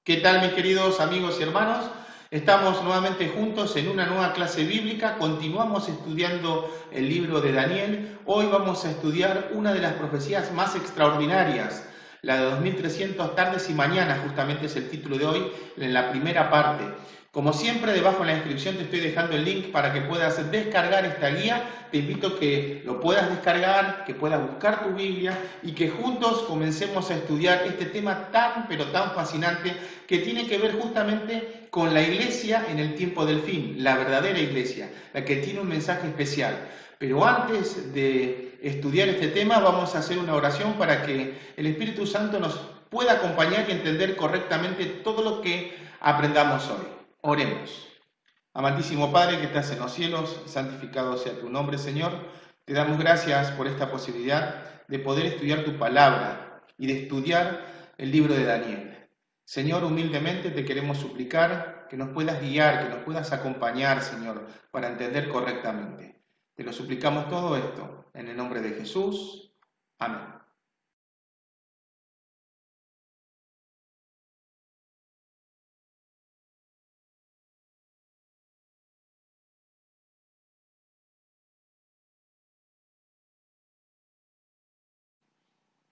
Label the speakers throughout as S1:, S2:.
S1: ¿Qué tal, mis queridos amigos y hermanos? Estamos nuevamente juntos en una nueva clase bíblica. Continuamos estudiando el libro de Daniel. Hoy vamos a estudiar una de las profecías más extraordinarias, la de 2300 tardes y mañanas, justamente es el título de hoy, en la primera parte. Como siempre, debajo en la descripción te estoy dejando el link para que puedas descargar esta guía. Te invito a que lo puedas descargar, que puedas buscar tu Biblia y que juntos comencemos a estudiar este tema tan, pero tan fascinante que tiene que ver justamente con la iglesia en el tiempo del fin, la verdadera iglesia, la que tiene un mensaje especial. Pero antes de estudiar este tema, vamos a hacer una oración para que el Espíritu Santo nos pueda acompañar y entender correctamente todo lo que aprendamos hoy. Oremos. Amantísimo Padre que estás en los cielos, santificado sea tu nombre, Señor. Te damos gracias por esta posibilidad de poder estudiar tu palabra y de estudiar el libro de Daniel. Señor, humildemente te queremos suplicar que nos puedas guiar, que nos puedas acompañar, Señor, para entender correctamente. Te lo suplicamos todo esto en el nombre de Jesús. Amén.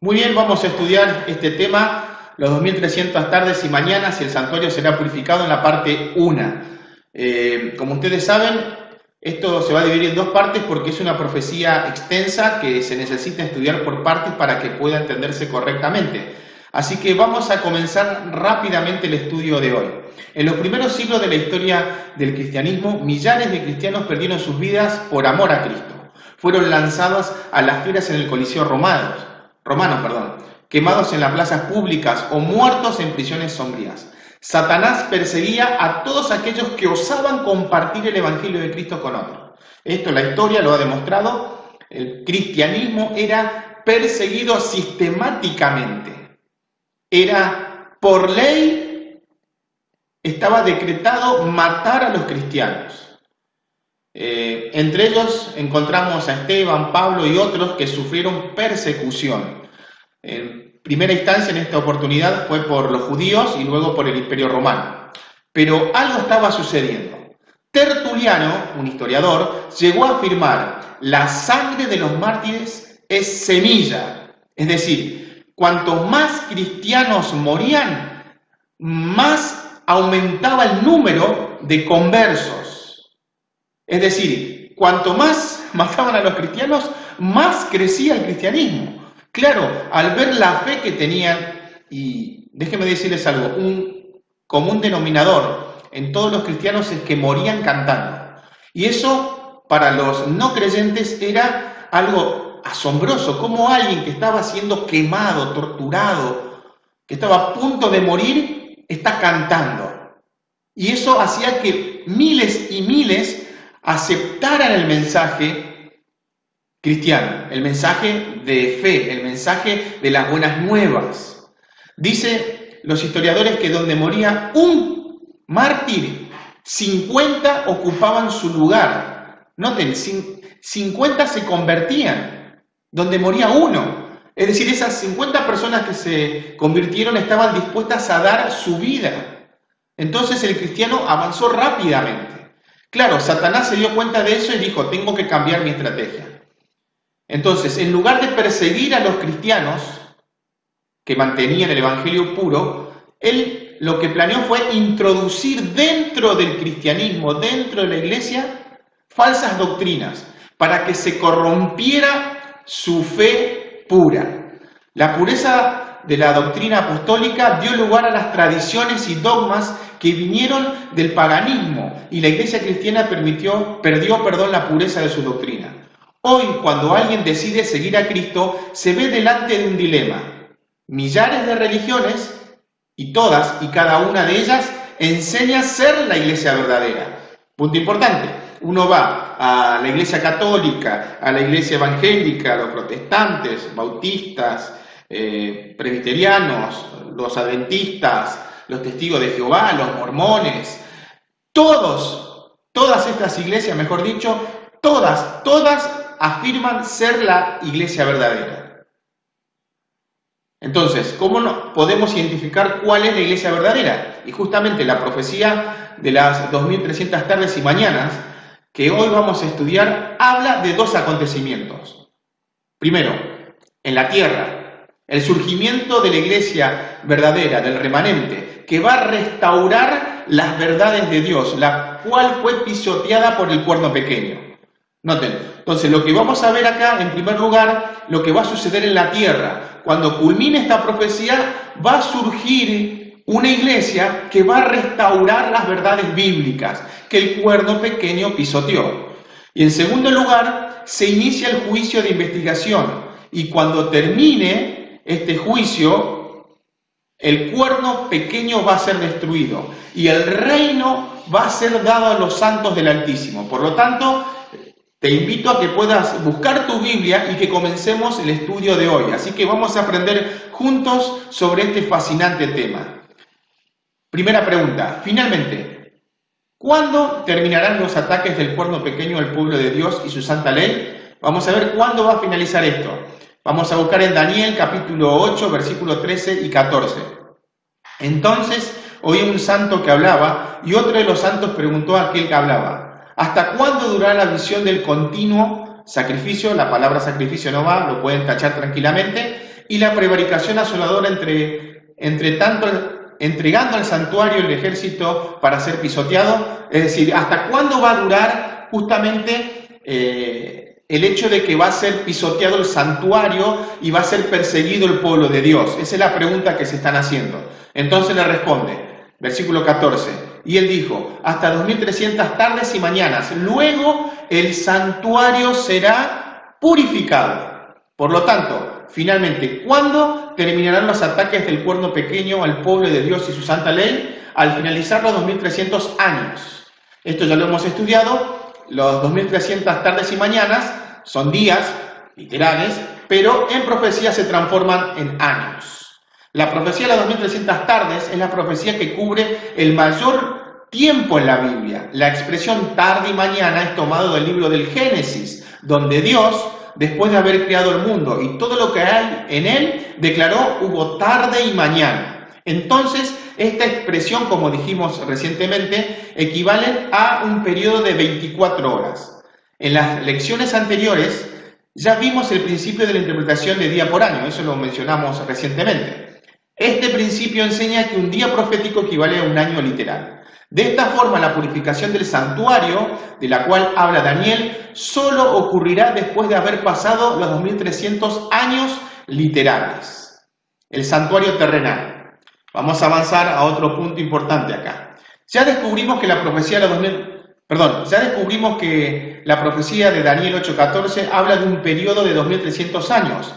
S1: Muy bien, vamos a estudiar este tema, los 2300 tardes y mañanas, y el santuario será purificado en la parte 1. Como ustedes saben, esto se va a dividir en dos partes porque es una profecía extensa que se necesita estudiar por partes para que pueda entenderse correctamente. Así que vamos a comenzar rápidamente el estudio de hoy. En los primeros siglos de la historia del cristianismo, millares de cristianos perdieron sus vidas por amor a Cristo. Fueron lanzados a las fieras en el Coliseo romanos, quemados en las plazas públicas o muertos en prisiones sombrías. Satanás perseguía a todos aquellos que osaban compartir el Evangelio de Cristo con otros. Esto la historia lo ha demostrado. El cristianismo era perseguido sistemáticamente. Era por ley, estaba decretado matar a los cristianos. Entre ellos encontramos a Esteban, Pablo y otros que sufrieron persecución. En primera instancia, en esta oportunidad, fue por los judíos y luego por el Imperio Romano. Pero algo estaba sucediendo. Tertuliano, un historiador, llegó a afirmar: la sangre de los mártires es semilla. Es decir, cuanto más cristianos morían, más aumentaba el número de conversos. Es decir, cuanto más mataban a los cristianos, más crecía el cristianismo. Claro, al ver la fe que tenían, y déjenme decirles algo, un común denominador en todos los cristianos es que morían cantando. Y eso para los no creyentes era algo asombroso, como alguien que estaba siendo quemado, torturado, que estaba a punto de morir, está cantando. Y eso hacía que miles y miles aceptaran el mensaje cristiano, el mensaje de fe, el mensaje de las buenas nuevas. Dice los historiadores que donde moría un mártir, 50 ocupaban su lugar. Noten, 50 se convertían, donde moría uno. Es decir, esas 50 personas que se convirtieron estaban dispuestas a dar su vida. Entonces el cristiano avanzó rápidamente. Claro, Satanás se dio cuenta de eso y dijo: tengo que cambiar mi estrategia. Entonces, en lugar de perseguir a los cristianos que mantenían el evangelio puro, él lo que planeó fue introducir dentro del cristianismo, dentro de la iglesia, falsas doctrinas, para que se corrompiera su fe pura. La pureza de la doctrina apostólica dio lugar a las tradiciones y dogmas que vinieron del paganismo, y la iglesia cristiana perdió la pureza de su doctrina. Hoy, cuando alguien decide seguir a Cristo, se ve delante de un dilema. Millares de religiones, y todas y cada una de ellas enseña ser la iglesia verdadera. Punto importante, uno va a la iglesia católica, a la iglesia evangélica, a los protestantes, bautistas, presbiterianos, los adventistas, los testigos de Jehová, los mormones, todas estas iglesias, mejor dicho, todas afirman ser la iglesia verdadera. Entonces, ¿cómo podemos identificar cuál es la iglesia verdadera? Y justamente la profecía de las 2300 tardes y mañanas, que hoy vamos a estudiar, habla de dos acontecimientos. Primero, en la tierra, el surgimiento de la iglesia verdadera, del remanente, que va a restaurar las verdades de Dios, la cual fue pisoteada por el cuerno pequeño. Noten, entonces lo que vamos a ver acá, en primer lugar, lo que va a suceder en la tierra. Cuando culmine esta profecía, va a surgir una iglesia que va a restaurar las verdades bíblicas que el cuerno pequeño pisoteó. Y en segundo lugar, se inicia el juicio de investigación. Y cuando termine este juicio, el cuerno pequeño va a ser destruido y el reino va a ser dado a los santos del Altísimo. Por lo tanto, te invito a que puedas buscar tu Biblia y que comencemos el estudio de hoy. Así que vamos a aprender juntos sobre este fascinante tema. Primera pregunta, finalmente, ¿cuándo terminarán los ataques del cuerno pequeño al pueblo de Dios y su santa ley? Vamos a ver cuándo va a finalizar esto. Vamos a buscar en Daniel capítulo 8, versículos 13 y 14. Entonces oí un santo que hablaba y otro de los santos preguntó a aquel que hablaba: ¿hasta cuándo durará la visión del continuo sacrificio? La palabra sacrificio no va, lo pueden tachar tranquilamente. Y la prevaricación asoladora entre tanto, entregando al santuario el ejército para ser pisoteado. Es decir, ¿hasta cuándo va a durar justamente el hecho de que va a ser pisoteado el santuario y va a ser perseguido el pueblo de Dios? Esa es la pregunta que se están haciendo. Entonces le responde, versículo 14, y él dijo: hasta 2300 tardes y mañanas, luego el santuario será purificado. Por lo tanto, finalmente, ¿cuándo terminarán los ataques del cuerno pequeño al pueblo de Dios y su santa ley? Al finalizar los 2300 años. Esto ya lo hemos estudiado. Los 2300 tardes y mañanas son días literales, pero en profecía se transforman en años. La profecía de las 2300 tardes es la profecía que cubre el mayor tiempo en la Biblia. La expresión tarde y mañana es tomado del libro del Génesis, donde Dios, después de haber creado el mundo y todo lo que hay en él, declaró: hubo tarde y mañana. Entonces, esta expresión, como dijimos recientemente, equivale a un periodo de 24 horas. En las lecciones anteriores ya vimos el principio de la interpretación de día por año, eso lo mencionamos recientemente. Este principio enseña que un día profético equivale a un año literal. De esta forma, la purificación del santuario, de la cual habla Daniel, solo ocurrirá después de haber pasado los 2300 años literales. El santuario terrenal. Vamos a avanzar a otro punto importante acá. Ya descubrimos que la profecía de Daniel 8:14 habla de un periodo de 2300 años,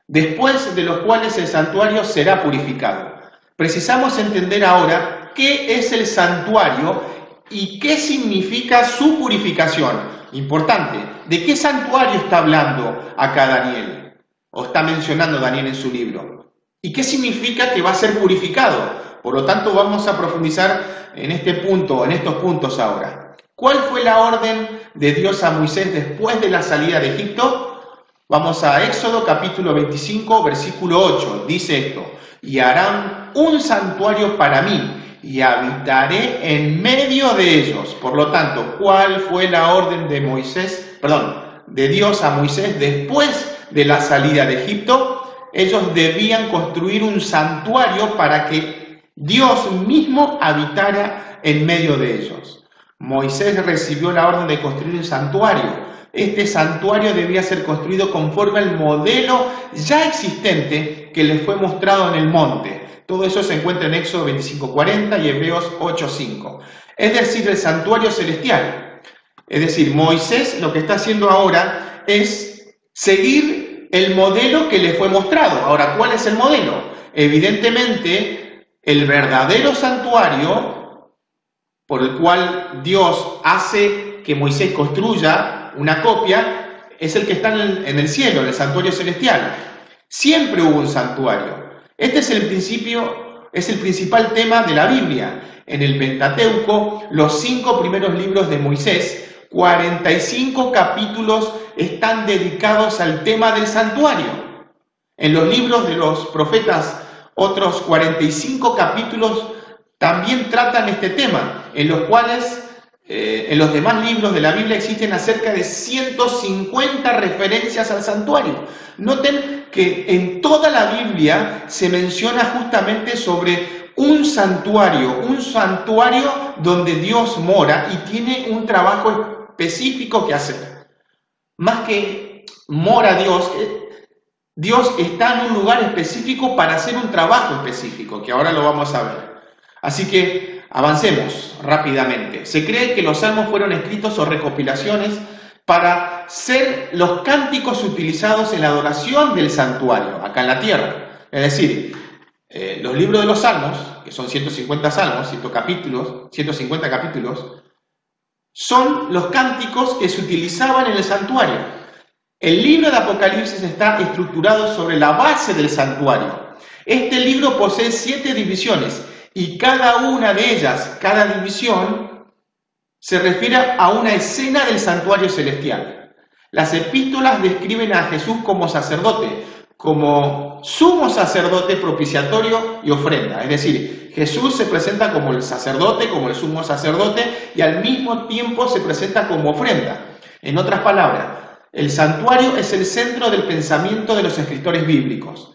S1: después de los cuales el santuario será purificado. Precisamos entender ahora qué es el santuario y qué significa su purificación. Importante, ¿de qué santuario está hablando acá Daniel? O está mencionando Daniel en su libro. ¿Y qué significa que va a ser purificado? Por lo tanto, vamos a profundizar en este punto, en estos puntos ahora. ¿Cuál fue la orden de Dios a Moisés después de la salida de Egipto? Vamos a Éxodo capítulo 25, versículo 8. Dice esto: y harán un santuario para mí, y habitaré en medio de ellos. Por lo tanto, ¿cuál fue la orden de Dios a Moisés después de la salida de Egipto? Ellos debían construir un santuario para que Dios mismo habitara en medio de ellos. Moisés recibió la orden de construir un santuario. Este santuario debía ser construido conforme al modelo ya existente que les fue mostrado en el monte. Todo eso se encuentra en Éxodo 25:40 y Hebreos 8:5. Es decir, el santuario celestial. Es decir, Moisés lo que está haciendo ahora es seguir el modelo que le fue mostrado. Ahora, ¿cuál es el modelo? Evidentemente, el verdadero santuario por el cual Dios hace que Moisés construya una copia es el que está en el cielo, en el santuario celestial. Siempre hubo un santuario. Este es el principal tema de la Biblia. En el Pentateuco, los 5 primeros libros de Moisés, 45 capítulos están dedicados al tema del santuario. En los libros de los profetas, otros 45 capítulos también tratan este tema, en los cuales en los demás libros de la Biblia existen acerca de 150 referencias al santuario. Noten que en toda la Biblia se menciona justamente sobre un santuario donde Dios mora y tiene un trabajo específico que hacer. Más que mora Dios, Dios está en un lugar específico para hacer un trabajo específico, que ahora lo vamos a ver. Así que avancemos rápidamente. Se cree que los salmos fueron escritos o recopilaciones para ser los cánticos utilizados en la adoración del santuario, acá en la tierra. Es decir, los libros de los salmos, que son 150 salmos, 150 capítulos, son los cánticos que se utilizaban en el santuario. El libro de Apocalipsis está estructurado sobre la base del santuario. Este libro posee 7 divisiones y cada una de ellas, cada división, se refiere a una escena del santuario celestial. Las epístolas describen a Jesús como sacerdote, como sumo sacerdote propiciatorio y ofrenda. Es decir, Jesús se presenta como el sacerdote, como el sumo sacerdote, y al mismo tiempo se presenta como ofrenda. En otras palabras, el santuario es el centro del pensamiento de los escritores bíblicos.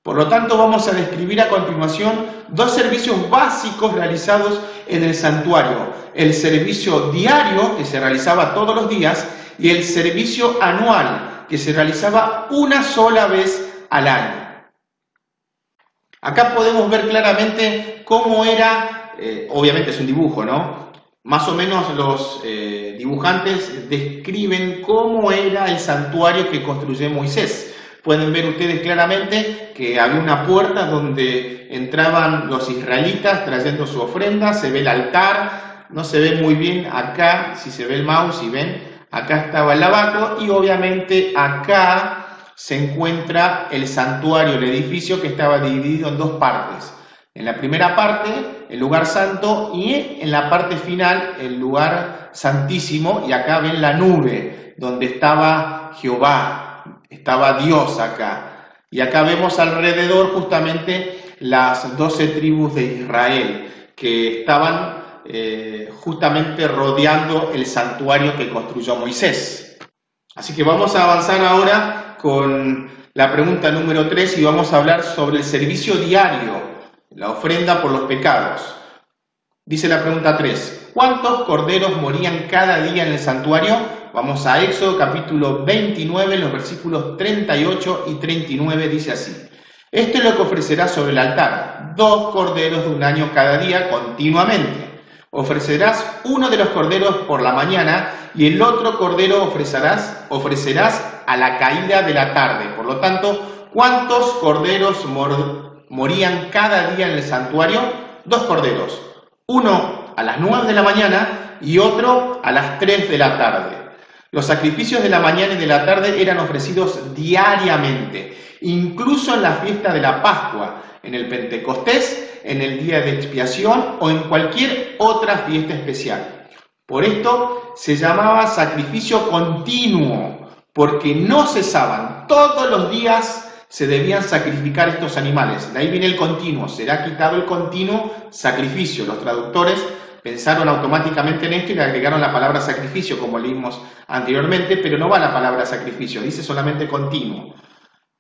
S1: Por lo tanto, vamos a describir a continuación 2 servicios básicos realizados en el santuario. El servicio diario, que se realizaba todos los días, y el servicio anual, que se realizaba una sola vez al año. Acá podemos ver claramente cómo era, obviamente es un dibujo, ¿no? Más o menos los dibujantes describen cómo era el santuario que construyó Moisés. Pueden ver ustedes claramente que había una puerta donde entraban los israelitas trayendo su ofrenda, se ve el altar, no se ve muy bien acá, si se ve el mouse, si ven, acá estaba el lavacro y obviamente acá se encuentra el santuario, el edificio que estaba dividido en 2 partes. En la primera parte, el lugar santo, y en la parte final, el lugar santísimo, y acá ven la nube, donde estaba Jehová. Estaba Dios acá. Y acá vemos alrededor justamente las 12 tribus de Israel que estaban justamente rodeando el santuario que construyó Moisés. Así que vamos a avanzar ahora con la pregunta número 3 y vamos a hablar sobre el servicio diario, la ofrenda por los pecados. Dice la pregunta 3, ¿cuántos corderos morían cada día en el santuario? Vamos a Éxodo capítulo 29, los versículos 38 y 39, dice así. Esto es lo que ofrecerás sobre el altar, 2 corderos de un año cada día continuamente. Ofrecerás uno de los corderos por la mañana y el otro cordero ofrecerás a la caída de la tarde. Por lo tanto, ¿cuántos corderos morían cada día en el santuario? 2 corderos. Uno a las 9 de la mañana y otro a las 3 de la tarde. Los sacrificios de la mañana y de la tarde eran ofrecidos diariamente, incluso en la fiesta de la Pascua, en el Pentecostés, en el día de expiación o en cualquier otra fiesta especial. Por esto se llamaba sacrificio continuo, porque no cesaban. Todos los días se debían sacrificar estos animales. De ahí viene el continuo. Será quitado el continuo sacrificio. Los traductores pensaron automáticamente en esto y le agregaron la palabra sacrificio, como leímos anteriormente, pero no va la palabra sacrificio, dice solamente continuo.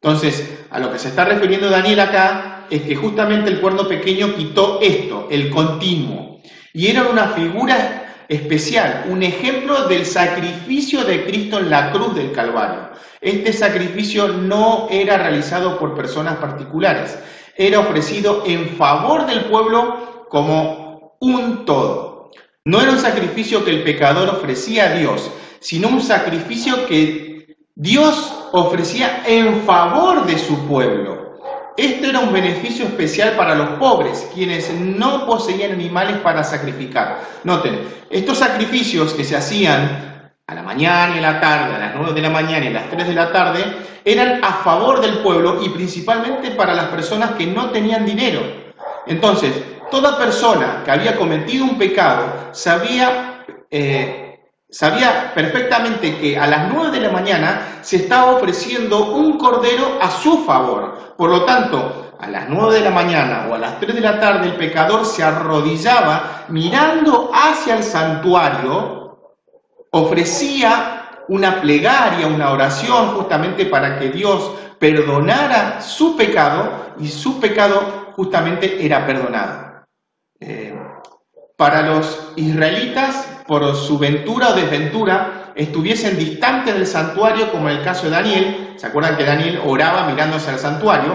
S1: Entonces, a lo que se está refiriendo Daniel acá es que justamente el cuerno pequeño quitó esto, el continuo. Y era una figura especial, un ejemplo del sacrificio de Cristo en la cruz del Calvario. Este sacrificio no era realizado por personas particulares, era ofrecido en favor del pueblo como un todo. No era un sacrificio que el pecador ofrecía a Dios, sino un sacrificio que Dios ofrecía en favor de su pueblo. Este era un beneficio especial para los pobres, quienes no poseían animales para sacrificar. Noten, estos sacrificios que se hacían a la mañana y a la tarde, a las 9 de la mañana y a las 3 de la tarde, eran a favor del pueblo y principalmente para las personas que no tenían dinero. Entonces, toda persona que había cometido un pecado sabía sabía perfectamente que a las 9 de la mañana se estaba ofreciendo un cordero a su favor. Por lo tanto, a las 9 de la mañana o a las 3 de la tarde el pecador se arrodillaba mirando hacia el santuario, ofrecía una plegaria, una oración justamente para que Dios perdonara su pecado, y su pecado justamente era perdonado. Para los israelitas, por su ventura o desventura, estuviesen distantes del santuario, como en el caso de Daniel. ¿Se acuerdan que Daniel oraba mirándose al santuario?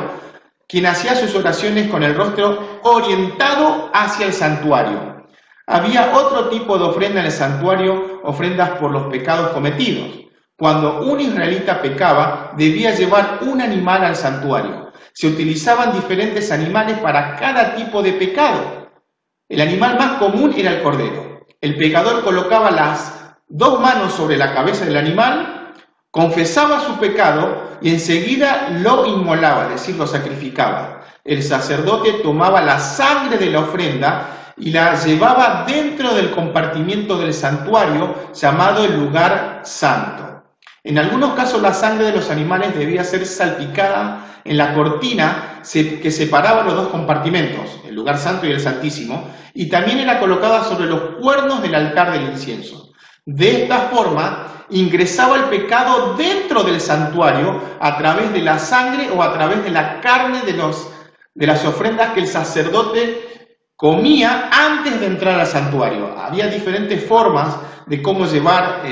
S1: Quien hacía sus oraciones con el rostro orientado hacia el santuario. Había otro tipo de ofrenda en el santuario, ofrendas por los pecados cometidos. Cuando un israelita pecaba, debía llevar un animal al santuario. Se utilizaban diferentes animales para cada tipo de pecado. El animal más común era el cordero. El pecador colocaba las dos manos sobre la cabeza del animal, confesaba su pecado y enseguida lo inmolaba, es decir, lo sacrificaba. El sacerdote tomaba la sangre de la ofrenda y la llevaba dentro del compartimiento del santuario llamado el lugar santo. En algunos casos la sangre de los animales debía ser salpicada en la cortina que separaba los dos compartimentos, el lugar santo y el santísimo, y también era colocada sobre los cuernos del altar del incienso. De esta forma ingresaba el pecado dentro del santuario a través de la sangre o a través de la carne de las ofrendas que el sacerdote comía antes de entrar al santuario. Había diferentes formas de cómo llevar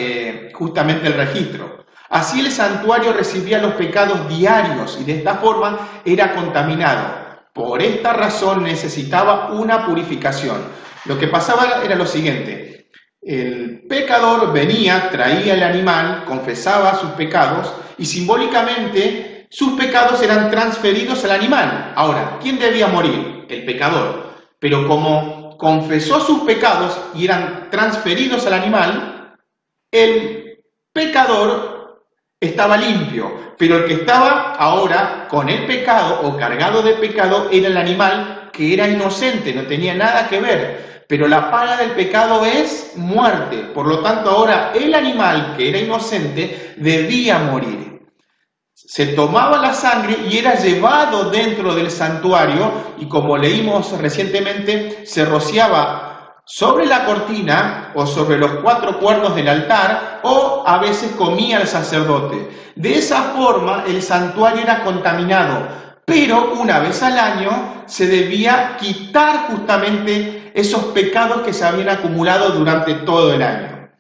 S1: justamente el registro. Así el santuario recibía los pecados diarios y de esta forma era contaminado. Por esta razón necesitaba una purificación. Lo que pasaba era lo siguiente: el pecador venía, traía el animal, confesaba sus pecados y simbólicamente sus pecados eran transferidos al animal. Ahora, ¿quién debía morir? El pecador. Pero como confesó sus pecados y eran transferidos al animal, el pecador estaba limpio, pero el que estaba ahora con el pecado o cargado de pecado era el animal, que era inocente, no tenía nada que ver. Pero la paga del pecado es muerte. Por lo tanto, ahora el animal que era inocente debía morir. Se tomaba la sangre y era llevado dentro del santuario y, como leímos recientemente, se rociaba sobre la cortina o sobre los cuatro cuernos del altar, o a veces comía el sacerdote. De esa forma el santuario era contaminado, pero una vez al año se debía quitar justamente esos pecados que se habían acumulado durante todo el año.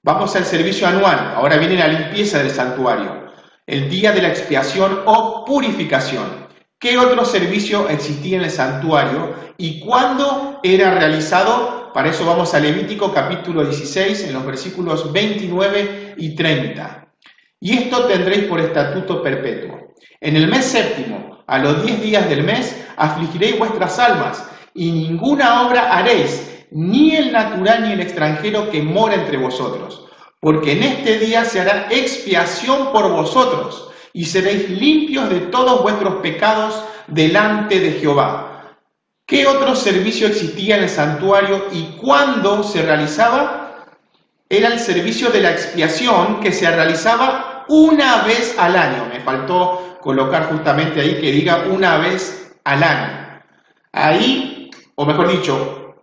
S1: Vamos al servicio anual. Ahora viene la limpieza del santuario, el día de la expiación o purificación. ¿Qué otro servicio existía en el santuario y cuándo era realizado? Para eso vamos a Levítico capítulo 16, en los versículos 29 y 30. Y esto tendréis por estatuto perpetuo. En el mes séptimo, a los 10 días del mes, afligiréis vuestras almas, y ninguna obra haréis, ni el natural ni el extranjero que mora entre vosotros. Porque en este día se hará expiación por vosotros, y seréis limpios de todos vuestros pecados delante de Jehová. ¿Qué otro servicio existía en el santuario y cuándo se realizaba? Era el servicio de la expiación, que se realizaba una vez al año. Me faltó colocar justamente ahí que diga una vez al año. Ahí, o mejor dicho,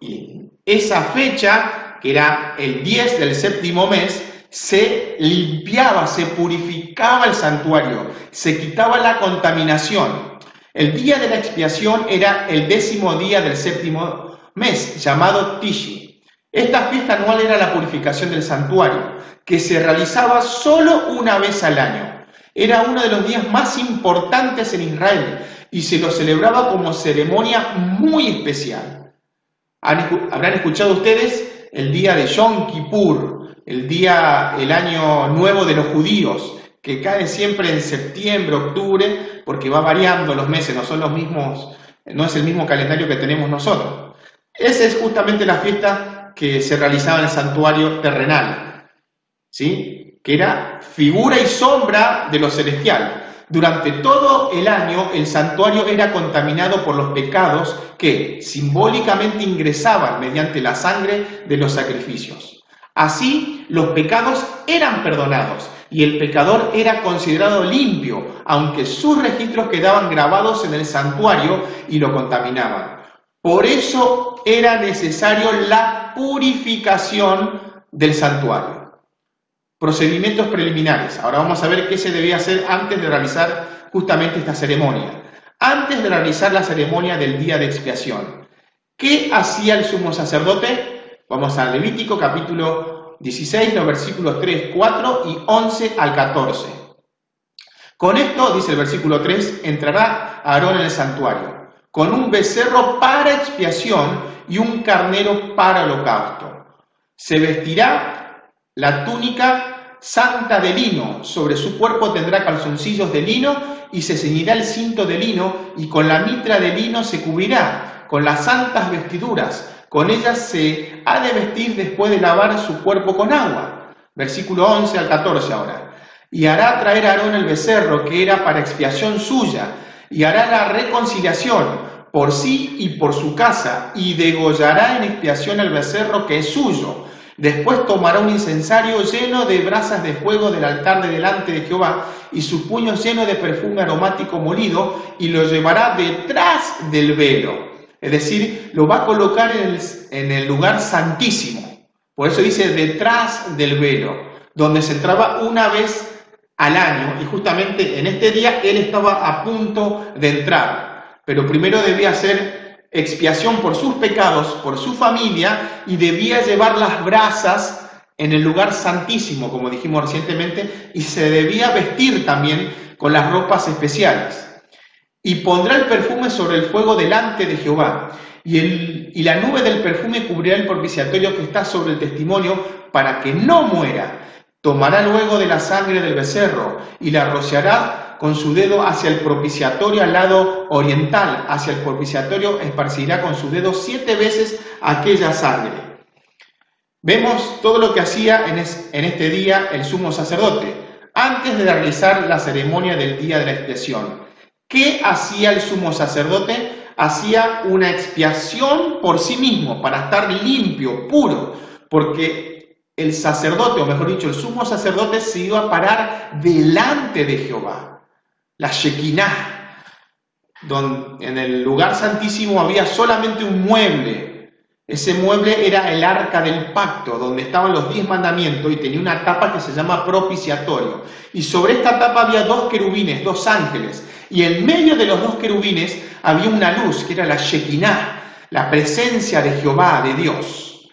S1: esa fecha, que era el 10 del séptimo mes, se limpiaba, se purificaba el santuario, se quitaba la contaminación. El día de la expiación era el 10º día del séptimo mes, llamado Tishi. Esta fiesta anual era la purificación del santuario, que se realizaba solo una vez al año. Era uno de los días más importantes en Israel y se lo celebraba como ceremonia muy especial. Habrán escuchado ustedes el día de Yom Kippur, el año nuevo de los judíos, que cae siempre en septiembre, octubre, porque va variando los meses, no son los mismos, no es el mismo calendario que tenemos nosotros. Esa es justamente la fiesta que se realizaba en el santuario terrenal, ¿sí? Que era figura y sombra de lo celestial. Durante todo el año el santuario era contaminado por los pecados que simbólicamente ingresaban mediante la sangre de los sacrificios. Así, los pecados eran perdonados y el pecador era considerado limpio, aunque sus registros quedaban grabados en el santuario y lo contaminaban. Por eso era necesario la purificación del santuario. Procedimientos preliminares. Ahora vamos a ver qué se debía hacer antes de realizar justamente esta ceremonia. Antes de realizar la ceremonia del día de expiación, ¿qué hacía el sumo sacerdote? Vamos a Levítico capítulo 16, los versículos 3, 4 y 11 al 14. Con esto, dice el versículo 3, entrará Aarón en el santuario, con un becerro para expiación y un carnero para holocausto. Se vestirá la túnica santa de lino, sobre su cuerpo tendrá calzoncillos de lino y se ceñirá el cinto de lino y con la mitra de lino se cubrirá, con las santas vestiduras, con ellas se ha de vestir después de lavar su cuerpo con agua. Versículo 11 al 14 ahora. Y hará traer a Aarón el becerro que era para expiación suya, y hará la reconciliación por sí y por su casa, y degollará en expiación el becerro que es suyo. Después tomará un incensario lleno de brasas de fuego del altar de delante de Jehová, y sus puños llenos de perfume aromático molido, y lo llevará detrás del velo. Es decir, lo va a colocar en el lugar santísimo. Por eso dice detrás del velo, donde se entraba una vez al año, y justamente en este día él estaba a punto de entrar. Pero primero debía hacer expiación por sus pecados, por su familia, y debía llevar las brasas en el lugar santísimo, como dijimos recientemente, y se debía vestir también con las ropas especiales. Y pondrá el perfume sobre el fuego delante de Jehová, y la nube del perfume cubrirá el propiciatorio que está sobre el testimonio, para que no muera. Tomará luego de la sangre del becerro, y la rociará con su dedo hacia el propiciatorio al lado oriental, hacia el propiciatorio esparcirá con su dedo 7 veces aquella sangre. Vemos todo lo que hacía en este día el sumo sacerdote, antes de realizar la ceremonia del día de la expiación. ¿Qué hacía el sumo sacerdote? Hacía una expiación por sí mismo, para estar limpio, puro, porque el sacerdote, o mejor dicho, el sumo sacerdote se iba a parar delante de Jehová. La Shekinah, donde en el lugar santísimo había solamente un mueble. Ese mueble era el arca del pacto, donde estaban los 10 mandamientos y tenía una tapa que se llama propiciatorio. Y sobre esta tapa había 2 querubines, 2 ángeles. Y en medio de los 2 querubines había una luz, que era la Shekinah, la presencia de Jehová, de Dios.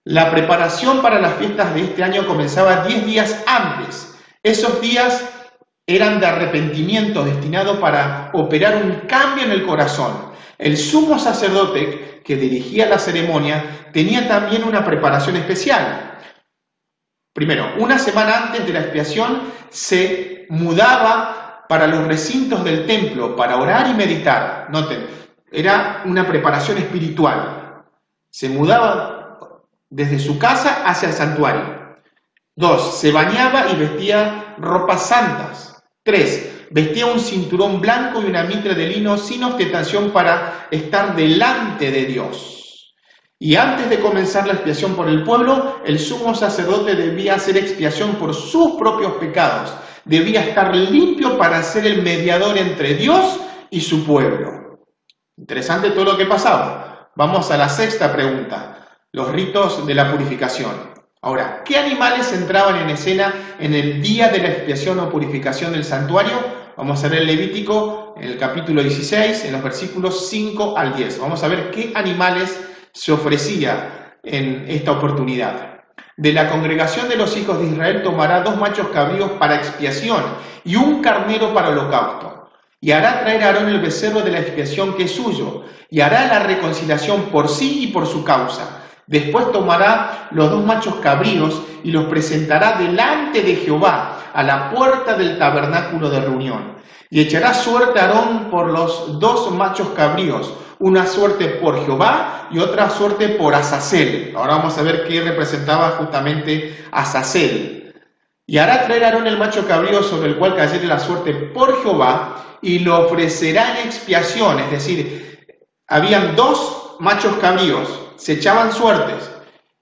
S1: La preparación para las fiestas de este año comenzaba 10 días antes. Esos días eran de arrepentimiento, destinado para operar un cambio en el corazón. El sumo sacerdote que dirigía la ceremonia tenía también una preparación especial. Primero, una semana antes de la expiación se mudaba para los recintos del templo para orar y meditar. Noten, era una preparación espiritual. Se mudaba desde su casa hacia el santuario. 2, se bañaba y vestía ropas santas. 3, vestía un cinturón blanco y una mitra de lino sin ostentación para estar delante de Dios. Y antes de comenzar la expiación por el pueblo, el sumo sacerdote debía hacer expiación por sus propios pecados. Debía estar limpio para ser el mediador entre Dios y su pueblo. Interesante todo lo que pasaba. Vamos a la 6ª pregunta, los ritos de la purificación. Ahora, ¿qué animales entraban en escena en el día de la expiación o purificación del santuario? Vamos a ver el Levítico en el capítulo 16, en los versículos 5 al 10. Vamos a ver qué animales se ofrecía en esta oportunidad. De la congregación de los hijos de Israel tomará 2 machos cabríos para expiación y un carnero para holocausto. Y hará traer a Aarón el becerro de la expiación que es suyo, y hará la reconciliación por sí y por su causa. Después tomará los 2 machos cabríos y los presentará delante de Jehová a la puerta del tabernáculo de reunión. Y echará suerte a Aarón por los 2 machos cabríos, una suerte por Jehová y otra suerte por Azazel. Ahora vamos a ver qué representaba justamente Azazel. Y hará traer a Aarón el macho cabrío sobre el cual cayere la suerte por Jehová y lo ofrecerá en expiación. Es decir, habían 2 machos cabríos, se echaban suertes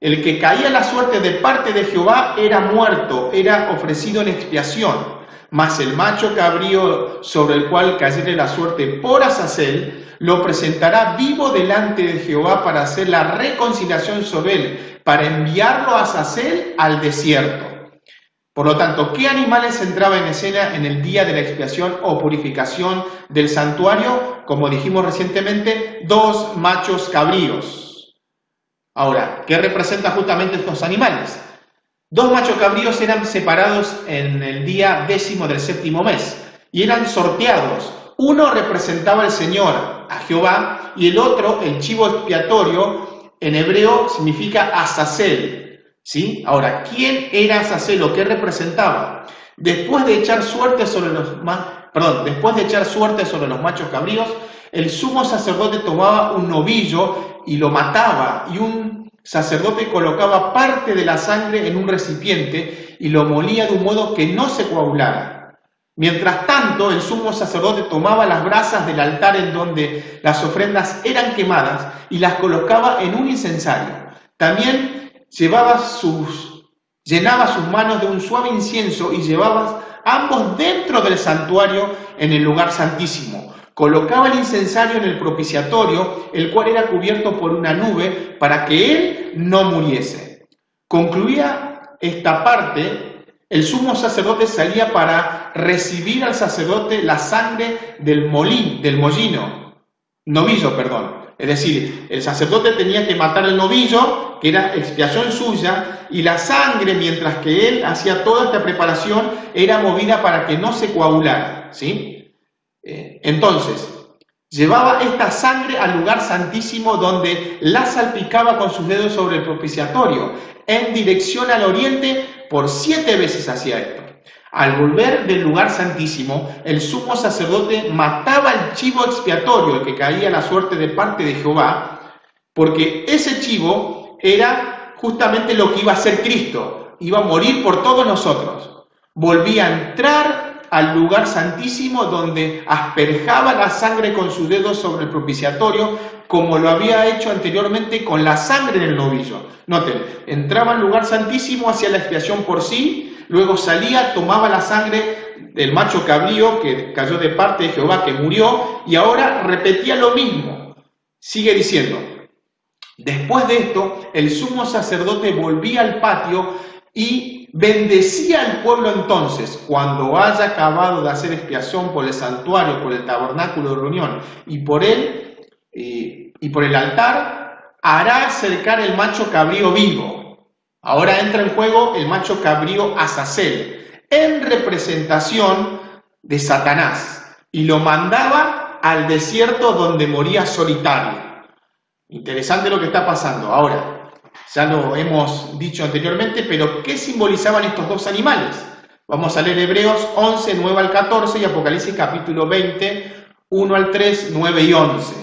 S1: El que caía la suerte de parte de Jehová era muerto, era ofrecido en expiación. Mas el macho cabrío sobre el cual cayere la suerte por Azazel, lo presentará vivo delante de Jehová para hacer la reconciliación sobre él, para enviarlo a Azazel al desierto. Por lo tanto, ¿qué animales entraban en escena en el día de la expiación o purificación del santuario? Como dijimos recientemente, 2 machos cabríos. Ahora, ¿qué representan justamente estos animales? 2 machos cabríos eran separados en el día 10º del 7º mes y eran sorteados. Uno representaba al Señor, a Jehová, y el otro, el chivo expiatorio, en hebreo significa Azazel. ¿Sí? Ahora, ¿quién era Azazel o qué representaba? Después de echar suerte sobre los machos cabríos, el sumo sacerdote tomaba un novillo y lo mataba, y un sacerdote colocaba parte de la sangre en un recipiente y lo molía de un modo que no se coagulara. Mientras tanto, el sumo sacerdote tomaba las brasas del altar en donde las ofrendas eran quemadas y las colocaba en un incensario. También llenaba sus manos de un suave incienso y llevaba ambos dentro del santuario en el lugar santísimo. Colocaba el incensario en el propiciatorio, el cual era cubierto por una nube para que él no muriese. Concluía esta parte. El sumo sacerdote salía para recibir al sacerdote la sangre del novillo. Es decir, el sacerdote tenía que matar el novillo, que era expiación suya, y la sangre, mientras que él hacía toda esta preparación, era movida para que no se coagulara, ¿sí? Entonces, llevaba esta sangre al lugar santísimo donde la salpicaba con sus dedos sobre el propiciatorio, en dirección al oriente. Por 7 veces hacía esto. Al volver del lugar santísimo, el sumo sacerdote mataba el chivo expiatorio, el que caía la suerte de parte de Jehová, porque ese chivo era justamente lo que iba a hacer Cristo, iba a morir por todos nosotros. Volvía a entrar al lugar santísimo donde asperjaba la sangre con sus dedos sobre el propiciatorio, como lo había hecho anteriormente con la sangre del novillo. Noten, entraba al lugar santísimo, hacía la expiación por sí, luego salía, tomaba la sangre del macho cabrío que cayó de parte de Jehová, que murió, y ahora repetía lo mismo. Sigue diciendo, después de esto, el sumo sacerdote volvía al patio y bendecía al pueblo. Entonces, cuando haya acabado de hacer expiación por el santuario, por el tabernáculo de reunión y por él, y por el altar, hará acercar el macho cabrío vivo. Ahora entra en juego el macho cabrío Azazel, en representación de Satanás, y lo mandaba al desierto donde moría solitario. Interesante lo que está pasando. Ahora, ya lo hemos dicho anteriormente, pero ¿qué simbolizaban estos 2 animales? Vamos a leer Hebreos 11, 9 al 14 y Apocalipsis capítulo 20, 1 al 3, 9 y 11.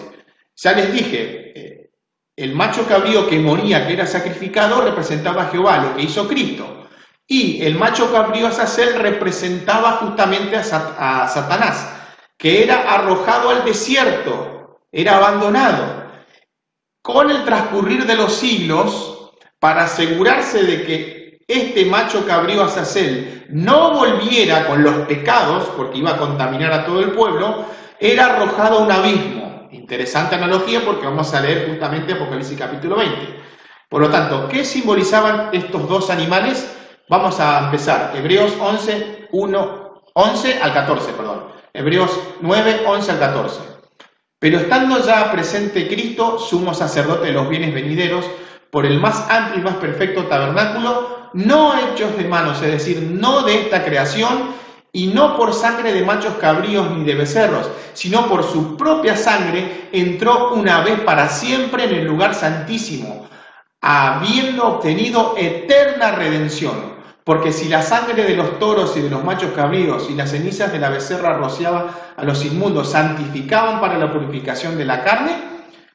S1: Ya les dije, el macho cabrío que moría, que era sacrificado, representaba a Jehová, lo que hizo Cristo. Y el macho cabrío Azazel representaba justamente a Satanás, que era arrojado al desierto, era abandonado. Con el transcurrir de los siglos, para asegurarse de que este macho cabrío Azazel no volviera con los pecados, porque iba a contaminar a todo el pueblo, era arrojado a un abismo. Interesante analogía porque vamos a leer justamente Apocalipsis capítulo 20. Por lo tanto, ¿qué simbolizaban estos 2 animales? Vamos a empezar. Hebreos 11 al 14. Hebreos 9, 11 al 14. Pero estando ya presente Cristo, sumo sacerdote de los bienes venideros, por el más amplio y más perfecto tabernáculo, no hechos de manos, es decir, no de esta creación, y no por sangre de machos cabríos ni de becerros, sino por su propia sangre, entró una vez para siempre en el lugar santísimo, habiendo obtenido eterna redención. Porque si la sangre de los toros y de los machos cabríos y las cenizas de la becerra rociaba a los inmundos santificaban para la purificación de la carne,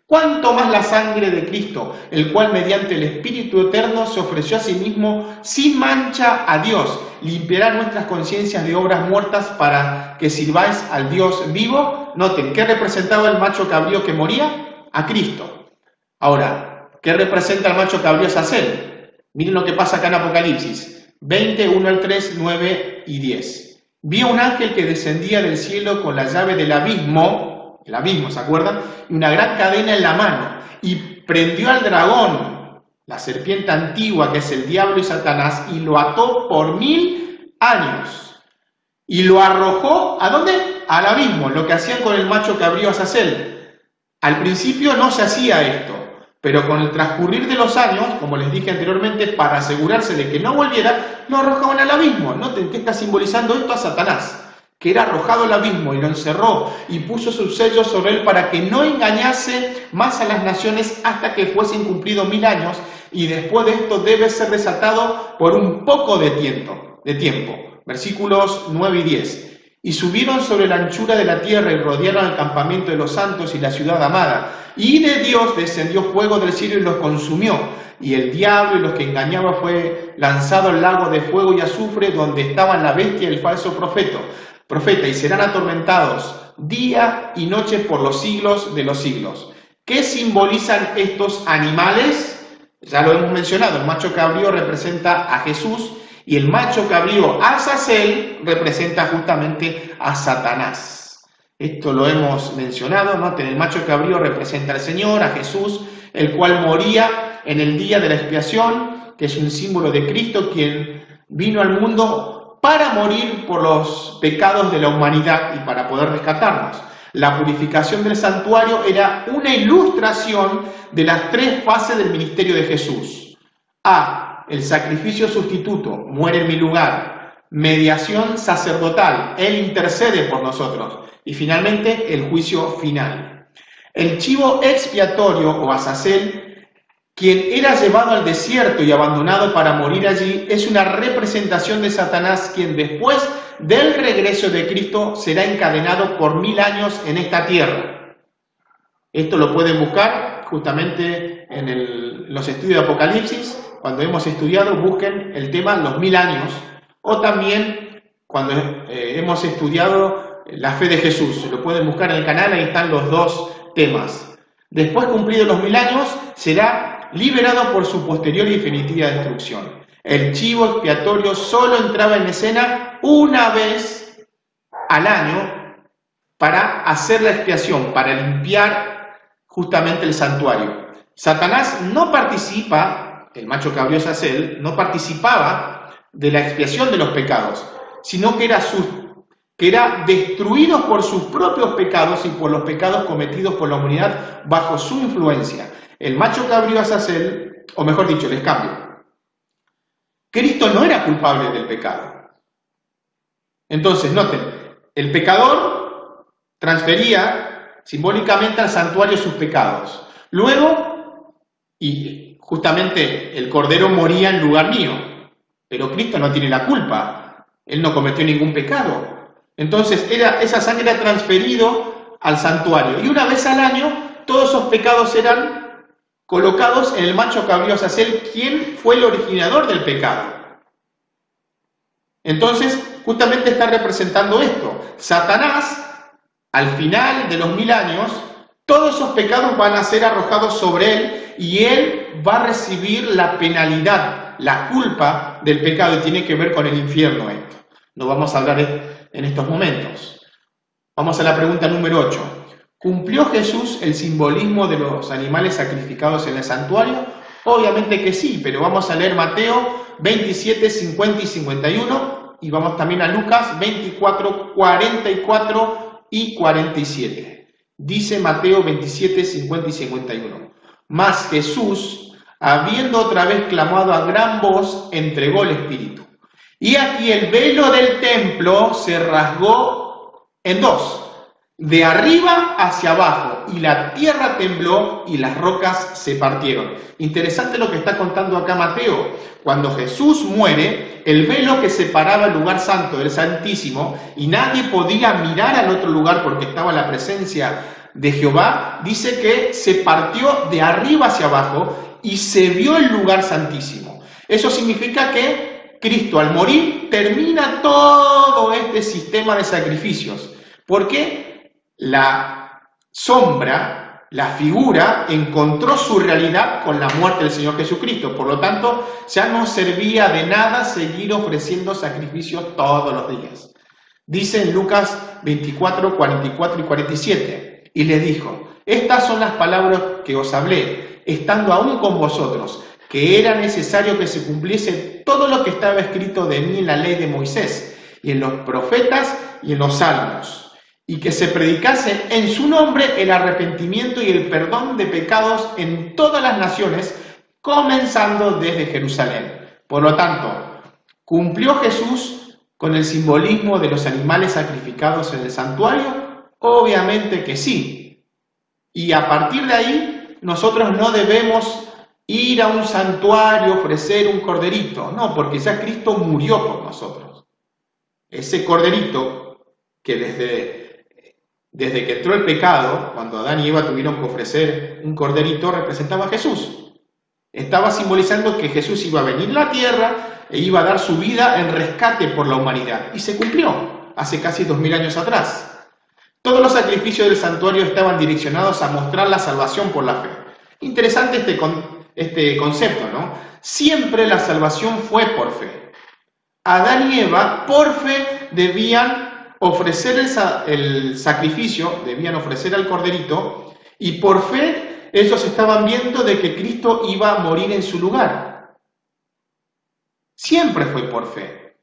S1: ¿cuánto más la sangre de Cristo, el cual mediante el Espíritu Eterno se ofreció a sí mismo sin mancha a Dios, limpiará nuestras conciencias de obras muertas para que sirváis al Dios vivo? Noten, ¿qué representaba el macho cabrío que moría? A Cristo. Ahora, ¿Qué representa el macho cabrío Azazel? Miren lo que pasa acá en Apocalipsis 20, 1 al 3, 9 y 10. Vi a un ángel que descendía del cielo con la llave del abismo, el abismo, ¿se acuerdan? Y una gran cadena en la mano, y prendió al dragón, la serpiente antigua que es el diablo y Satanás, y lo ató por 1000 años. Y lo arrojó, ¿a dónde? Al abismo, lo que hacían con el macho cabrío Azazel. Al principio no se hacía esto, pero con el transcurrir de los años, como les dije anteriormente, para asegurarse de que no volviera, lo arrojaban al abismo. ¿Noten qué está simbolizando esto? A Satanás, que era arrojado al abismo y lo encerró y puso sus sellos sobre él para que no engañase más a las naciones hasta que fuesen cumplidos 1000 años, y después de esto debe ser desatado por un poco de tiempo. Versículos 9 y 10. Y subieron sobre la anchura de la tierra y rodearon el campamento de los santos y la ciudad amada. Y de Dios descendió fuego del cielo y los consumió. Y el diablo y los que engañaban fue lanzado al lago de fuego y azufre, donde estaban la bestia y el falso profeta, y serán atormentados día y noche por los siglos de los siglos. ¿Qué simbolizan estos animales? Ya lo hemos mencionado, el macho cabrío representa a Jesús, y el macho cabrío Azazel representa justamente a Satanás. Esto lo hemos mencionado, ¿no? El macho cabrío representa al Señor, a Jesús, el cual moría en el día de la expiación, que es un símbolo de Cristo, quien vino al mundo para morir por los pecados de la humanidad y para poder rescatarnos. La purificación del santuario era una ilustración de las 3 fases del ministerio de Jesús. El sacrificio sustituto, muere en mi lugar. Mediación sacerdotal, Él intercede por nosotros. Y finalmente, el juicio final. El chivo expiatorio o Azazel, quien era llevado al desierto y abandonado para morir allí, es una representación de Satanás, quien después del regreso de Cristo será encadenado por 1000 años en esta tierra. Esto lo pueden buscar justamente en los estudios de Apocalipsis. Cuando hemos estudiado, busquen el tema los 1000 años, o también cuando hemos estudiado la fe de Jesús. Lo pueden buscar en el canal, ahí están los 2 temas. Después, cumplidos los 1000 años, será liberado por su posterior y definitiva destrucción. El chivo expiatorio solo entraba en escena una vez al año para hacer la expiación, para limpiar justamente el santuario. Satanás no participa, el macho cabrío Azazel, no participaba de la expiación de los pecados, sino que era destruido por sus propios pecados y por los pecados cometidos por la humanidad bajo su influencia. El macho cabrío Azazel, o mejor dicho, les cambio. Cristo no era culpable del pecado. Entonces, noten, el pecador transfería simbólicamente al santuario sus pecados. Luego, y justamente el cordero moría en lugar mío, pero Cristo no tiene la culpa. Él no cometió ningún pecado. Entonces, esa sangre era transferido al santuario. Y una vez al año, todos esos pecados eran colocados en el macho cabrío Azazel, quien fue el originador del pecado. Entonces, justamente está representando esto. Satanás, al final de los 1000 años, todos esos pecados van a ser arrojados sobre él y él va a recibir la penalidad, la culpa del pecado, y tiene que ver con el infierno esto. No vamos a hablar en estos momentos. Vamos a la pregunta número 8. ¿Cumplió Jesús el simbolismo de los animales sacrificados en el santuario? Obviamente que sí, pero vamos a leer Mateo 27, 50 y 51, y vamos también a Lucas 24, 44 y 47. Dice Mateo 27, 50 y 51. Mas Jesús, habiendo otra vez clamado a gran voz, entregó el Espíritu. Y aquí el velo del templo se rasgó en 2. De arriba hacia abajo, y la tierra tembló y las rocas se partieron. Interesante lo que está contando acá Mateo. Cuando Jesús muere, el velo que separaba el lugar santo del Santísimo, y nadie podía mirar al otro lugar porque estaba la presencia de Jehová, dice que se partió de arriba hacia abajo y se vio el lugar santísimo. Eso significa que Cristo, al morir, termina todo este sistema de sacrificios. ¿Por qué? La sombra la figura encontró su realidad con la muerte del Señor Jesucristo. Por lo tanto, ya no servía de nada seguir ofreciendo sacrificios todos los días. Dice en Lucas 24, 44 y 47, y les dijo: estas son las palabras que os hablé, estando aún con vosotros, que era necesario que se cumpliese todo lo que estaba escrito de mí en la ley de Moisés, y en los profetas y en los salmos, y que se predicase en su nombre el arrepentimiento y el perdón de pecados en todas las naciones, comenzando desde Jerusalén. Por lo tanto, ¿cumplió Jesús con el simbolismo de los animales sacrificados en el santuario? Obviamente que sí. Y a partir de ahí, nosotros no debemos ir a un santuario, ofrecer un corderito. No, porque ya Cristo murió por nosotros. Ese corderito que desde que entró el pecado, cuando Adán y Eva tuvieron que ofrecer un corderito, representaba a Jesús. Estaba simbolizando que Jesús iba a venir a la tierra e iba a dar su vida en rescate por la humanidad. Y se cumplió hace casi 2000 años atrás. Todos los sacrificios del santuario estaban direccionados a mostrar la salvación por la fe. Interesante este concepto, ¿no? Siempre la salvación fue por fe. Adán y Eva, por fe, debían ofrecer el sacrificio, debían ofrecer al corderito, y por fe ellos estaban viendo de que Cristo iba a morir en su lugar. Siempre fue por fe.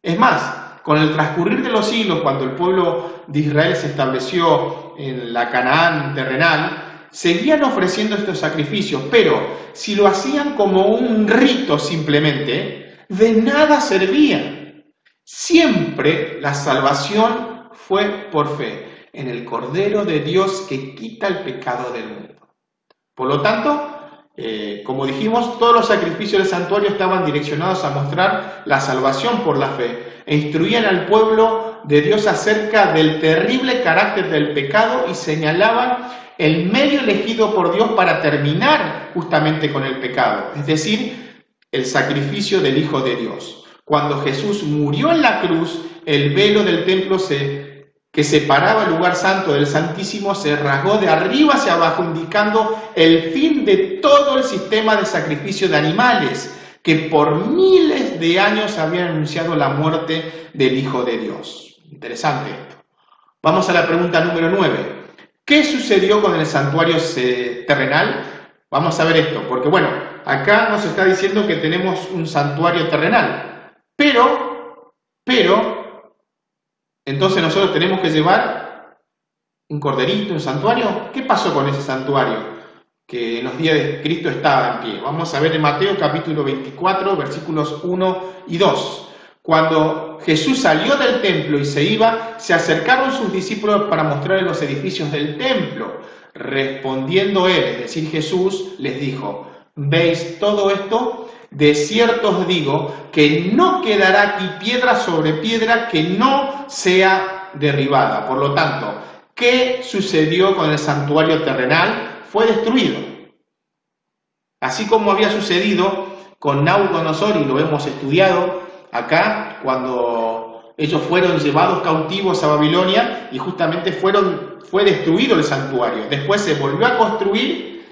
S1: Es más, con el transcurrir de los siglos, cuando el pueblo de Israel se estableció en la Canaán terrenal, seguían ofreciendo estos sacrificios, pero si lo hacían como un rito simplemente, de nada servía. Siempre la salvación fue por fe, en el Cordero de Dios que quita el pecado del mundo. Por lo tanto, como dijimos, todos los sacrificios del santuario estaban direccionados a mostrar la salvación por la fe e instruían al pueblo de Dios acerca del terrible carácter del pecado y señalaban el medio elegido por Dios para terminar justamente con el pecado, es decir, el sacrificio del Hijo de Dios. Cuando Jesús murió en la cruz, el velo del templo que separaba el lugar santo del Santísimo se rasgó de arriba hacia abajo, indicando el fin de todo el sistema de sacrificio de animales, que por miles de años habían anunciado la muerte del Hijo de Dios. Interesante esto. Vamos a la pregunta número 9. ¿Qué sucedió con el santuario terrenal? Vamos a ver esto, porque bueno, acá nos está diciendo que tenemos un santuario terrenal, pero, entonces nosotros tenemos que llevar un corderito, un santuario. ¿Qué pasó con ese santuario que en los días de Cristo estaba en pie? Vamos a ver en Mateo capítulo 24, versículos 1 y 2. Cuando Jesús salió del templo y se iba, se acercaron sus discípulos para mostrarle los edificios del templo. Respondiendo él, es decir, Jesús, les dijo: ¿veis todo esto? De cierto os digo que no quedará aquí piedra sobre piedra que no sea derribada. Por lo tanto, ¿qué sucedió con el santuario terrenal? Fue destruido. Así como había sucedido con Nabucodonosor, y lo hemos estudiado acá, cuando ellos fueron llevados cautivos a Babilonia y justamente fue destruido el santuario. Después se volvió a construir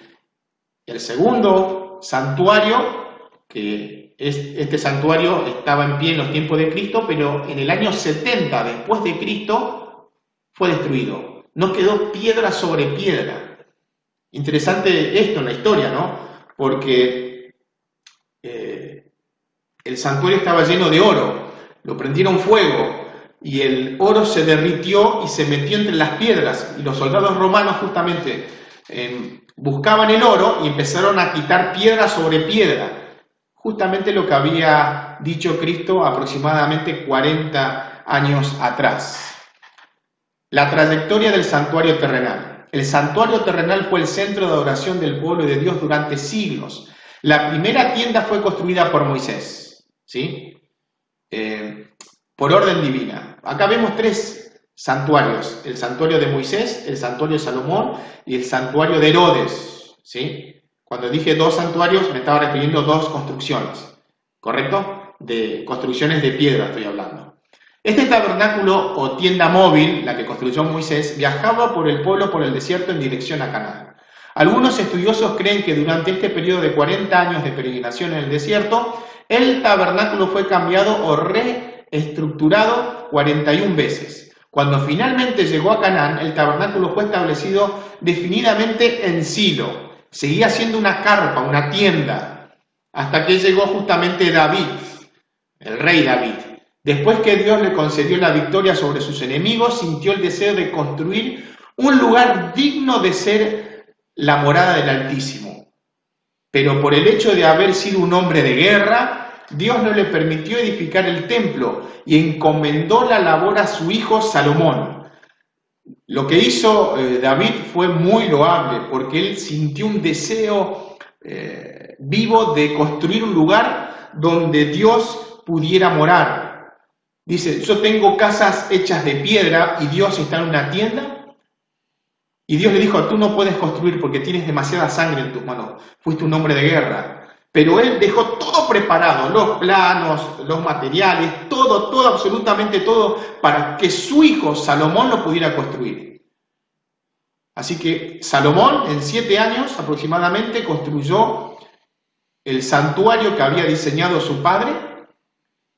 S1: el segundo santuario, que este santuario estaba en pie en los tiempos de Cristo, pero en el año 70 después de Cristo fue destruido. No quedó piedra sobre piedra. Interesante esto en la historia, ¿no? Porque el santuario estaba lleno de oro, lo prendieron fuego y el oro se derritió y se metió entre las piedras, y los soldados romanos justamente buscaban el oro y empezaron a quitar piedra sobre piedra. Justamente lo que había dicho Cristo aproximadamente 40 años atrás. La trayectoria del santuario terrenal. El santuario terrenal fue el centro de adoración del pueblo de Dios durante siglos. La primera tienda fue construida por Moisés, ¿sí? Por orden divina. Acá vemos 3 santuarios: el santuario de Moisés, el santuario de Salomón y el santuario de Herodes, ¿sí? Cuando dije 2 santuarios me estaba refiriendo a 2 construcciones, ¿correcto? De construcciones de piedra estoy hablando. Este tabernáculo o tienda móvil, la que construyó Moisés, viajaba por el pueblo por el desierto en dirección a Canaán. Algunos estudiosos creen que durante este periodo de 40 años de peregrinación en el desierto, el tabernáculo fue cambiado o reestructurado 41 veces. Cuando finalmente llegó a Canaán, el tabernáculo fue establecido definidamente en Silo. Seguía siendo una carpa, una tienda, hasta que llegó justamente David, el rey David. Después que Dios le concedió la victoria sobre sus enemigos, sintió el deseo de construir un lugar digno de ser la morada del Altísimo. Pero por el hecho de haber sido un hombre de guerra, Dios no le permitió edificar el templo y encomendó la labor a su hijo Salomón. Lo que hizo David fue muy loable, porque él sintió un deseo vivo de construir un lugar donde Dios pudiera morar. Dice, yo tengo casas hechas de piedra y Dios está en una tienda. Y Dios le dijo, tú no puedes construir porque tienes demasiada sangre en tus manos. Fuiste un hombre de guerra. Pero él dejó todo preparado, los planos, los materiales, todo, absolutamente todo, para que su hijo Salomón lo pudiera construir. Así que Salomón, en 7 años aproximadamente, construyó el santuario que había diseñado su padre,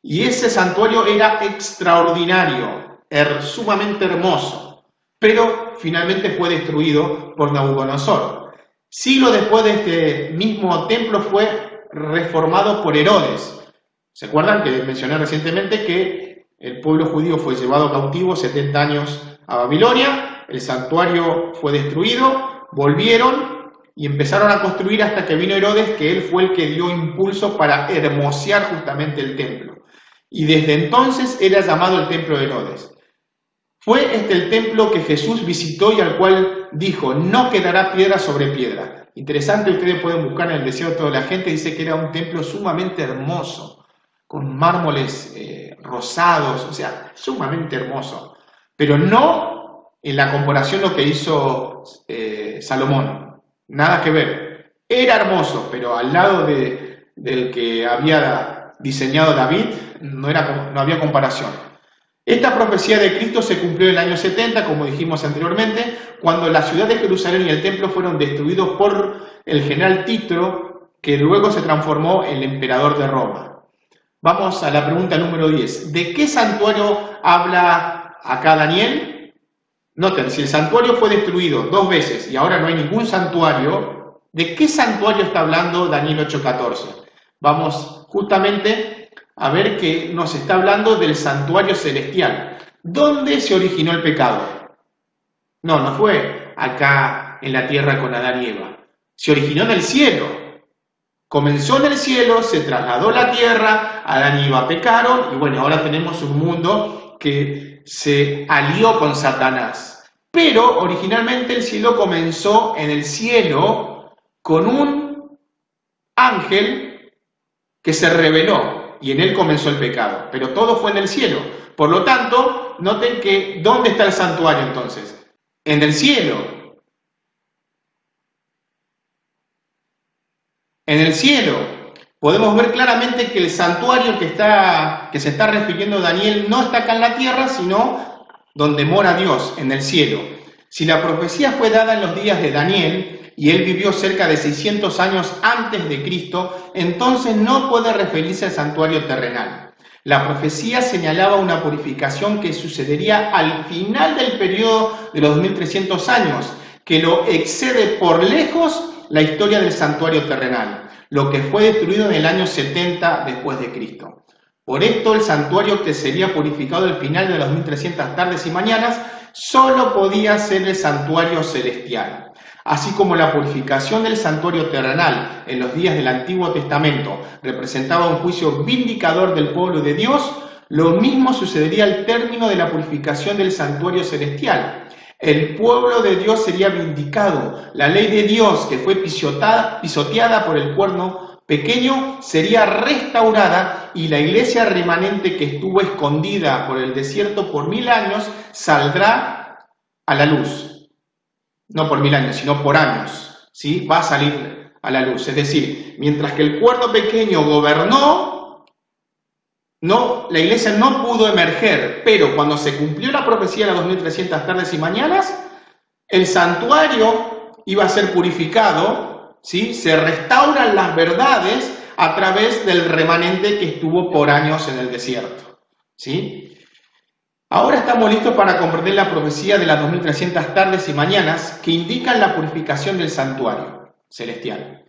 S1: y ese santuario era extraordinario, sumamente hermoso, pero finalmente fue destruido por Nabucodonosor. Siglos después de este mismo templo fue reformado por Herodes. ¿Se acuerdan que mencioné recientemente que el pueblo judío fue llevado cautivo 70 años a Babilonia? El santuario fue destruido, volvieron y empezaron a construir hasta que vino Herodes, que él fue el que dio impulso para hermosear justamente el templo. Y desde entonces era llamado el templo de Herodes. Fue el templo que Jesús visitó y al cual dijo, no quedará piedra sobre piedra. Interesante, ustedes pueden buscar en el deseo de toda la gente, dice que era un templo sumamente hermoso, con mármoles rosados, o sea, sumamente hermoso. Pero no en la comparación lo que hizo Salomón, nada que ver. Era hermoso, pero al lado del que había diseñado David, no había comparación. Esta profecía de Cristo se cumplió en el año 70, como dijimos anteriormente, cuando la ciudad de Jerusalén y el templo fueron destruidos por el general Tito, que luego se transformó en el emperador de Roma. Vamos a la pregunta número 10. ¿De qué santuario habla acá Daniel? Noten, si el santuario fue destruido 2 veces y ahora no hay ningún santuario, ¿de qué santuario está hablando Daniel 8:14? Vamos justamente a ver que nos está hablando del santuario celestial. ¿Dónde se originó el pecado? No fue acá en la tierra con Adán y Eva. Se originó en el cielo. Comenzó en el cielo, se trasladó a la tierra, Adán y Eva pecaron, y bueno, ahora tenemos un mundo que se alió con Satanás. Pero originalmente el cielo comenzó en el cielo con un ángel que se rebeló. Y en él comenzó el pecado, pero todo fue en el cielo. Por lo tanto, noten que, ¿dónde está el santuario entonces? En el cielo. En el cielo. Podemos ver claramente que el santuario que se está refiriendo Daniel no está acá en la tierra, sino donde mora Dios, en el cielo. Si la profecía fue dada en los días de Daniel, y él vivió cerca de 600 años antes de Cristo, entonces no puede referirse al santuario terrenal. La profecía señalaba una purificación que sucedería al final del periodo de los 2300 años, que lo excede por lejos la historia del santuario terrenal, lo que fue destruido en el año 70 después de Cristo. Por esto el santuario que sería purificado al final de las 2300 tardes y mañanas solo podía ser el santuario celestial. Así como la purificación del santuario terrenal en los días del Antiguo Testamento representaba un juicio vindicador del pueblo de Dios, lo mismo sucedería al término de la purificación del santuario celestial. El pueblo de Dios sería vindicado, la ley de Dios que fue pisoteada por el cuerno pequeño sería restaurada y la iglesia remanente que estuvo escondida por el desierto por 1000 años saldrá a la luz. No por 1000 años, sino por años, ¿sí? Va a salir a la luz. Es decir, mientras que el cuerno pequeño gobernó, la iglesia no pudo emerger, pero cuando se cumplió la profecía de las 2300 tardes y mañanas, el santuario iba a ser purificado, ¿sí? Se restauran las verdades a través del remanente que estuvo por años en el desierto, ¿sí? Ahora estamos listos para comprender la profecía de las 2300 tardes y mañanas que indican la purificación del santuario celestial.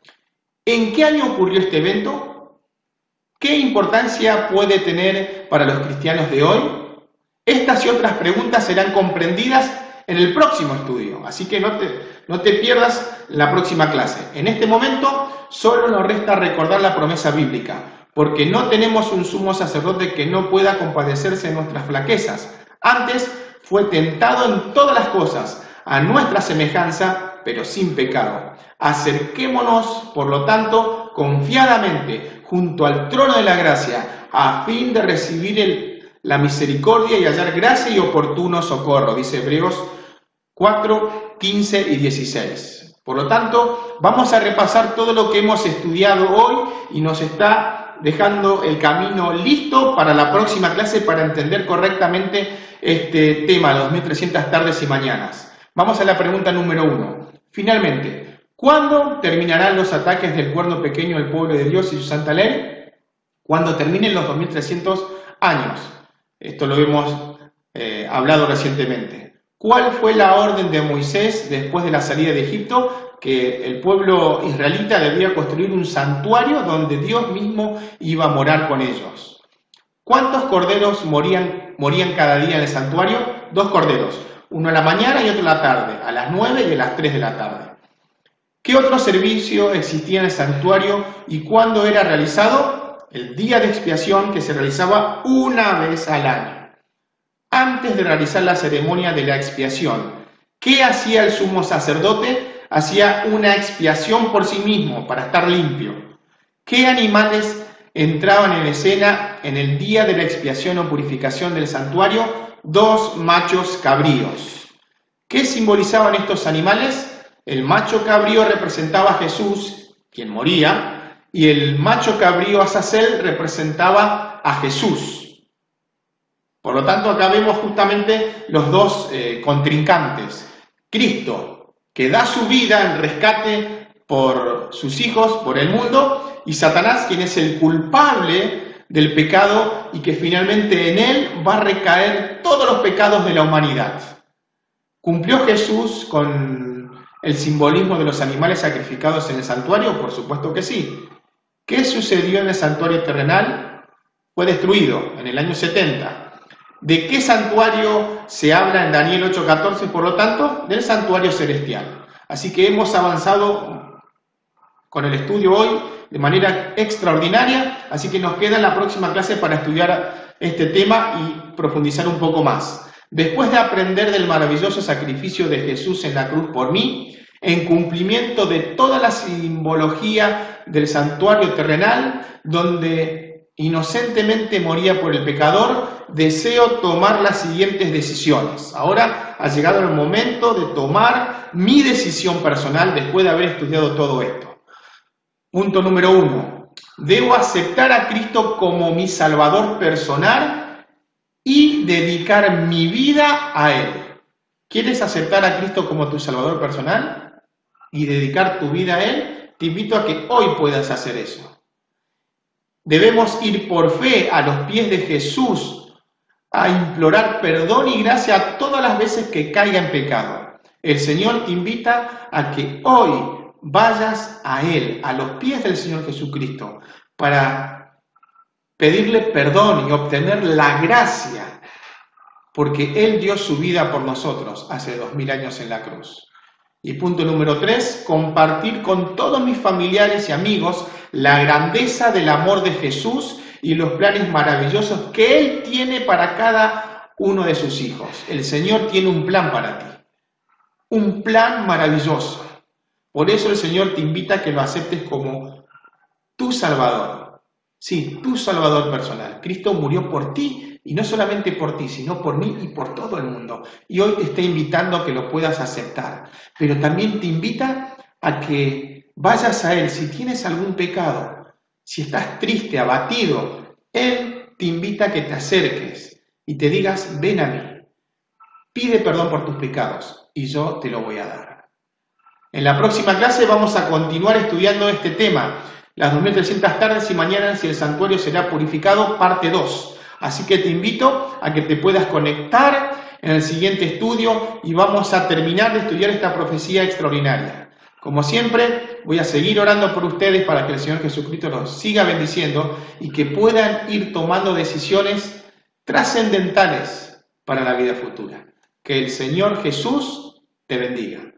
S1: ¿En qué año ocurrió este evento? ¿Qué importancia puede tener para los cristianos de hoy? Estas y otras preguntas serán comprendidas en el próximo estudio, así que no te pierdas la próxima clase. En este momento solo nos resta recordar la promesa bíblica, porque no tenemos un sumo sacerdote que no pueda compadecerse de nuestras flaquezas. Antes fue tentado en todas las cosas, a nuestra semejanza, pero sin pecado. Acerquémonos, por lo tanto, confiadamente junto al trono de la gracia, a fin de recibir la misericordia y hallar gracia y oportuno socorro, dice Hebreos 4, 15 y 16. Por lo tanto, vamos a repasar todo lo que hemos estudiado hoy y nos está dejando el camino listo para la próxima clase para entender correctamente este tema, los 2300 tardes y mañanas. Vamos a la pregunta número 1. Finalmente, ¿cuándo terminarán los ataques del cuerno pequeño al pueblo de Dios y su santa ley? Cuando terminen los 2300 años. Esto lo hemos hablado recientemente. ¿Cuál fue la orden de Moisés después de la salida de Egipto? Que el pueblo israelita debía construir un santuario donde Dios mismo iba a morar con ellos. ¿Cuántos corderos morían cada día en el santuario? 2 corderos, uno a la mañana y otro a la tarde, a las 9 y a las 3 de la tarde. ¿Qué otro servicio existía en el santuario y cuándo era realizado? El día de expiación, que se realizaba una vez al año. Antes de realizar la ceremonia de la expiación, ¿qué hacía el sumo sacerdote? Hacía una expiación por sí mismo, para estar limpio. ¿Qué animales entraban en escena en el día de la expiación o purificación del santuario? 2 machos cabríos. ¿Qué simbolizaban estos animales? El macho cabrío representaba a Jesús, quien moría, y el macho cabrío Azazel representaba a Jesús. Por lo tanto, acá vemos justamente los dos contrincantes. Cristo, que da su vida en rescate por sus hijos, por el mundo, y Satanás, quien es el culpable del pecado y que finalmente en él va a recaer todos los pecados de la humanidad. ¿Cumplió Jesús con el simbolismo de los animales sacrificados en el santuario? Por supuesto que sí. ¿Qué sucedió en el santuario terrenal? Fue destruido en el año 70. ¿De qué santuario se habla en Daniel 8:14? Por lo tanto, del santuario celestial. Así que hemos avanzado con el estudio hoy de manera extraordinaria, así que nos queda la próxima clase para estudiar este tema y profundizar un poco más. Después de aprender del maravilloso sacrificio de Jesús en la cruz por mí, en cumplimiento de toda la simbología del santuario terrenal, donde inocentemente moría por el pecador, deseo tomar las siguientes decisiones. Ahora ha llegado el momento de tomar mi decisión personal después de haber estudiado todo esto. Punto número 1. Debo aceptar a Cristo como mi Salvador personal y dedicar mi vida a Él. ¿Quieres aceptar a Cristo como tu Salvador personal y dedicar tu vida a Él? Te invito a que hoy puedas hacer eso. Debemos ir por fe a los pies de Jesús a implorar perdón y gracia todas las veces que caiga en pecado. El Señor te invita a que hoy vayas a Él, a los pies del Señor Jesucristo, para pedirle perdón y obtener la gracia, porque Él dio su vida por nosotros hace 2000 años en la cruz. Y punto número 3, compartir con todos mis familiares y amigos la grandeza del amor de Jesús y los planes maravillosos que Él tiene para cada uno de sus hijos. El Señor tiene un plan para ti, un plan maravilloso. Por eso el Señor te invita a que lo aceptes como tu Salvador. Sí, tu Salvador personal. Cristo murió por ti, y no solamente por ti, sino por mí y por todo el mundo. Y hoy te está invitando a que lo puedas aceptar. Pero también te invita a que vayas a Él. Si tienes algún pecado, si estás triste, abatido, Él te invita a que te acerques y te digas, ven a mí. Pide perdón por tus pecados y yo te lo voy a dar. En la próxima clase vamos a continuar estudiando este tema, las 2300 tardes y mañanas si el santuario será purificado, parte 2. Así que te invito a que te puedas conectar en el siguiente estudio y vamos a terminar de estudiar esta profecía extraordinaria. Como siempre, voy a seguir orando por ustedes para que el Señor Jesucristo los siga bendiciendo y que puedan ir tomando decisiones trascendentales para la vida futura. Que el Señor Jesús te bendiga.